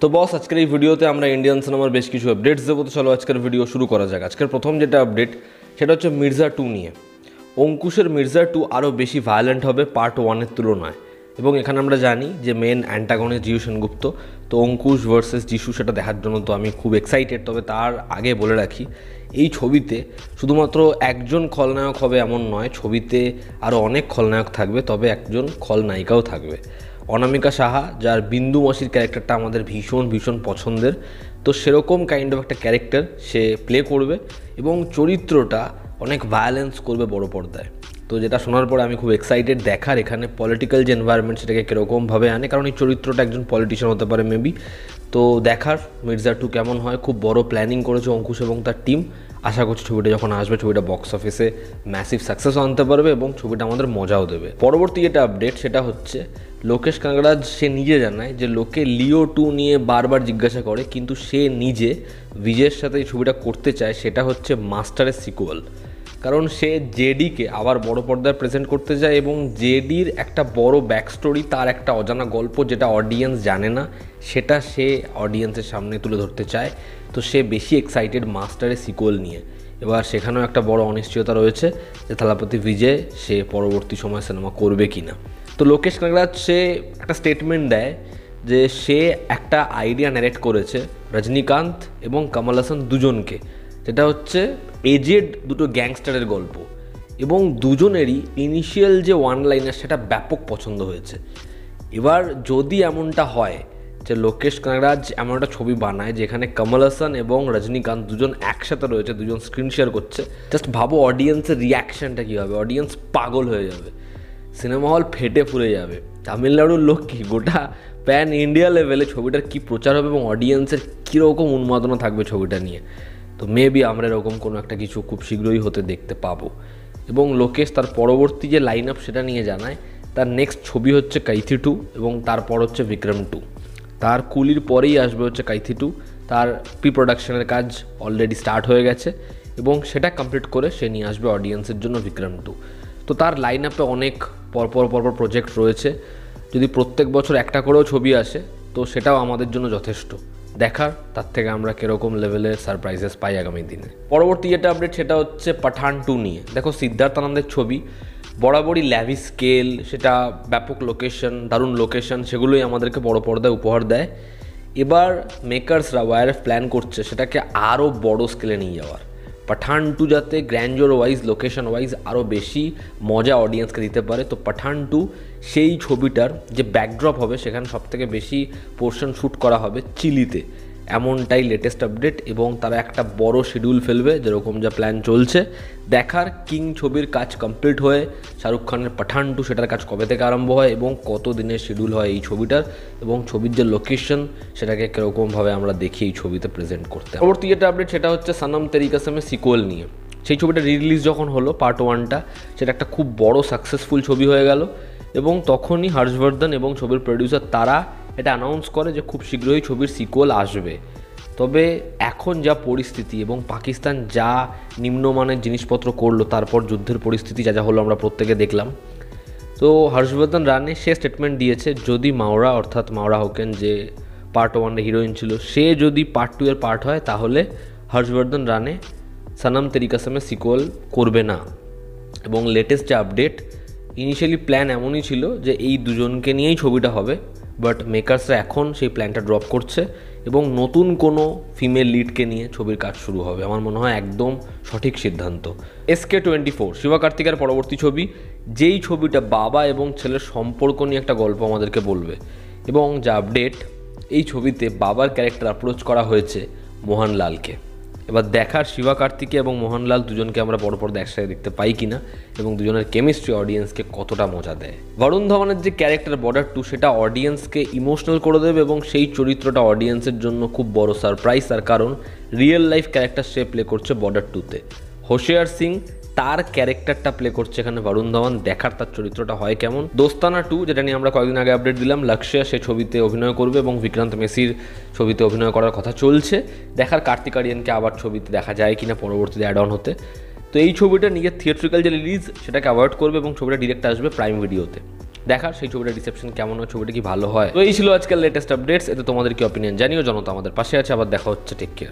তো বস আজকের এই ভিডিওতে আমরা ইন্ডিয়ান সিনেমার বেশ কিছু আপডেটস দেবো। তো চলো আজকের ভিডিও শুরু করা যাক। আজকের প্রথম যেটা আপডেট সেটা হচ্ছে মির্জা 2 নিয়ে। অঙ্কুশের মির্জা 2 আরও বেশি ভায়োলেন্ট হবে পার্ট 1-এর তুলনায়, এবং এখানে আমরা জানি যে মেন অ্যান্টাগনিস্ট জিউ সেনগুপ্ত। তো অঙ্কুশ ভার্সেস যিশু সেটা দেখার জন্য তো আমি খুব এক্সাইটেড। তবে তার আগে বলে রাখি, এই ছবিতে শুধুমাত্র একজন খলনায়ক হবে এমন নয়, ছবিতে আরও অনেক খলনায়ক থাকবে, তবে একজন খলনায়িকাও থাকবে, অনামিকা সাহা, যার বিন্দু মাসির ক্যারেক্টারটা আমাদের ভীষণ ভীষণ পছন্দের। তো সেরকম কাইন্ড অফ একটা ক্যারেক্টার সে প্লে করবে এবং চরিত্রটা অনেক ভায়োলেন্স করবে বড় পর্দায়। তো যেটা শোনার পরে আমি খুব এক্সাইটেড দেখার এখানে পলিটিক্যাল যে এনভায়রনমেন্ট সেটাকে কীরকমভাবে আনে, কারণ এই চরিত্রটা একজন পলিটিশিয়ান হতে পারে মেবি। তো দেখার মির্জা 2 কেমন হয়। খুব বড় প্ল্যানিং করেছে অঙ্কুশ এবং তার টিম। আশা করছি ছবিটা যখন আসবে ছবিটা বক্স অফিসে ম্যাসিভ সাকসেসও আনতে পারবে এবং ছবিটা আমাদের মজাও দেবে। পরবর্তী যেটা আপডেট সেটা হচ্ছে লোকেশ কানাগরাজ সে নিজে জানায় যে লোকে লিও 2 নিয়ে বারবার জিজ্ঞাসা করে, কিন্তু সে নিজে বিজয়ের সাথে এই ছবিটা করতে চায়, সেটা হচ্ছে মাস্টারের সিকুয়াল। কারণ সে জেডিকে আবার বড় পর্দায় প্রেজেন্ট করতে চায় এবং জেডির একটা বড় ব্যাক স্টোরি, তার একটা অজানা গল্প যেটা অডিয়েন্স জানে না, সেটা সে অডিয়েন্সের সামনে তুলে ধরতে চায়। তো সে বেশি এক্সাইটেড মাস্টারের সিকুয়াল নিয়ে। এবার সেখানেও একটা বড় অনিশ্চয়তা রয়েছে যে থালাপতি বিজয় সে পরবর্তী সময় সিনেমা করবে কি না। তো লোকেশ কানাগরাজ সে একটা স্টেটমেন্ট দেয় যে সে একটা আইডিয়া ন্যারেট করেছে রজনীকান্ত এবং কমল হাসান দুজনকে, যেটা হচ্ছে এজেড দুটো গ্যাংস্টারের গল্প, এবং দুজনেরই ইনিশিয়াল যে ওয়ান লাইনার সেটা ব্যাপক পছন্দ হয়েছে। এবার যদি এমনটা হয় যে লোকেশ কানাগরাজ এমন একটা ছবি বানায় যেখানে কমল হাসান এবং রজনীকান্ত দুজন একসাথে রয়েছে, দুজন স্ক্রিন শেয়ার করছে, জাস্ট ভাবো অডিয়েন্সের রিয়াকশানটা কী হবে। অডিয়েন্স পাগল হয়ে যাবে, সিনেমা হল ফেটে ফুরে যাবে। তামিলনাড়ুর লোক কি গোটা প্যান ইন্ডিয়া লেভেলে ছবিটার কী প্রচার হবে এবং অডিয়েন্সের কীরকম উন্মাদনা থাকবে ছবিটা নিয়ে। তো মেবি আমরা এরকম কোনো একটা কিছু খুব শীঘ্রই হতে দেখতে পাবো। এবং লোকেশ তার পরবর্তী যে লাইন আপ সেটা নিয়ে জানায় তার নেক্সট ছবি হচ্ছে কাইথি 2 এবং তারপর হচ্ছে বিক্রম 2। তার কুলির পরেই আসবে হচ্ছে কাইথি 2। তার প্রি প্রোডাকশনের কাজ অলরেডি স্টার্ট হয়ে গেছে এবং সেটা কমপ্লিট করে সে নিয়ে আসবে অডিয়েন্সের জন্য বিক্রম 2। তো তার লাইন আপে অনেক পরপর প্রজেক্ট রয়েছে। যদি প্রত্যেক বছর একটা করেও ছবি আসে তো সেটাও আমাদের জন্য যথেষ্ট। দেখার তার থেকে আমরা কীরকম লেভেলের সারপ্রাইজেস পাই আগামী দিনে। পরবর্তী যেটা আপডেট সেটা হচ্ছে পাঠান 2 নিয়ে। দেখো সিদ্ধার্থ আনন্দের ছবি, বরাবরই ল্যাভিশ স্কেল, সেটা ব্যাপক লোকেশন, দারুণ লোকেশন, সেগুলোই আমাদেরকে বড় পর্দায় উপহার দেয়। এবার মেকার্সরা ওয়াইআরএফ প্ল্যান করছে সেটাকে আরও বড় স্কেলে নিয়ে যাওয়ার। পাঠান 2 যাতে গ্র্যান্ডোর ওয়াইজ, লোকেশন ওয়াইজ আরও বেশি মজা অডিয়েন্সকে দিতে পারে। তো পাঠান 2 সেই ছবিটার যে ব্যাকড্রপ হবে সেখানে সবথেকে বেশি পোর্শন শ্যুট করা হবে চিলিতে, এমনটাই লেটেস্ট আপডেট। এবং তারা একটা বড় শিডিউল ফেলবে যেরকম যা প্ল্যান চলছে। দেখার কিং ছবির কাজ কমপ্লিট হয়ে শাহরুখ খানের পাঠান 2 সেটার কাজ কবে থেকে আরম্ভ হয় এবং কত দিনের শিডিউল হয় এই ছবিটার, এবং ছবির যে লোকেশন সেটাকে কীরকমভাবে আমরা দেখি এই ছবিতে প্রেজেন্ট করতে। পরবর্তী যেটা আপডেট সেটা হচ্ছে সনম তেরি কসমের সিকুয়েল নিয়ে। সেই ছবিটা রিলিজ যখন হলো পার্ট 1টা, সেটা একটা খুব বড় সাকসেসফুল ছবি হয়ে গেল এবং তখনই হর্ষবর্ধন এবং ছবির প্রডিউসার তারা এটা অ্যানাউন্স করে যে খুব শীঘ্রই ছবির সিকুয়েল আসবে। তবে এখন যা পরিস্থিতি এবং পাকিস্তান যা নিম্নমানের জিনিসপত্র করলো, তারপর যুদ্ধের পরিস্থিতি যা যা হলো আমরা প্রত্যেকে দেখলাম। তো হর্ষবর্ধন রানে সে স্টেটমেন্ট দিয়েছে যদি মাওরা, অর্থাৎ মাওরা হোকেন যে পার্ট 1 হিরোইন ছিল, সে যদি পার্ট 2 এর পার্ট হয় তাহলে হর্ষবর্ধন রানে সনম তেরি কসমের সিকুয়েল করবে না। এবং লেটেস্ট যে আপডেট, ইনিশিয়ালি প্ল্যান এমনই ছিল যে এই দুজনকে নিয়েই ছবিটা হবে, বাট মেকার্সরা এখন সেই প্ল্যানটা ড্রপ করছে এবং নতুন কোনো ফিমেল লিডকে নিয়ে ছবির কাজ শুরু হবে। আমার মনে হয় একদম সঠিক সিদ্ধান্ত। SK24 শিবকার্তিকের পরবর্তী ছবি, যেই ছবিটা বাবা এবং ছেলের সম্পর্ক নিয়ে একটা গল্প আমাদেরকে বলবে। এবং যা আপডেট, এই ছবিতে বাবার ক্যারেক্টার অ্যাপ্রোচ করা হয়েছে মোহনলালকে। এবার দেখার শিবকার্তিকে এবং মোহনলাল দুজনকে আমরা বড় পর্দায় একসাথে দেখতে পাই কিনা এবং দুজনের কেমিস্ট্রি অডিয়েন্সকে কতটা মজা দেয়। বরুণ ধওয়ানের যে ক্যারেক্টার বর্ডার 2 সেটা অডিয়েন্সকে ইমোশনাল করে দেবে এবং সেই চরিত্রটা অডিয়েন্সের জন্য খুব বড় সারপ্রাইজ। তার কারণ রিয়েল লাইফ ক্যারেক্টার সে প্লে করছে বর্ডার 2তে। হোশিয়ার সিং তার ক্যারেক্টারটা প্লে করছে এখানে বরুণ ধওয়ান। দেখার তার চরিত্রটা হয় কেমন। দোস্তানা 2 যেটা নিয়ে আমরা কয়েকদিন আগে আপডেট দিলাম, লক্ষ্য সে ছবিতে অভিনয় করবে এবং বিক্রান্ত মেসির ছবিতে অভিনয় করার কথা চলছে। দেখার কার্তিক আরিয়ানকে আবার ছবিতে দেখা যায় কিনা পরবর্তীতে অ্যাড অন হতে। তো এই ছবিটা নিজের থিয়েট্রিক্যাল যে রিলিজ সেটাকে অ্যাভয়েড করবে এবং ছবিটা ডিরেক্ট আসবে প্রাইম ভিডিওতে। দেখার সেই ছবিটা রিসেপশন কেমন হয়, ছবিটা কি ভালো হয়। তো এই ছিল আজকের লেটেস্ট আপডেটস। এতে তোমাদের কি অপিনিয়ন জানিও, জনতা আমাদের পাশে আছে। আবার দেখা হচ্ছে, টেক কেয়ার।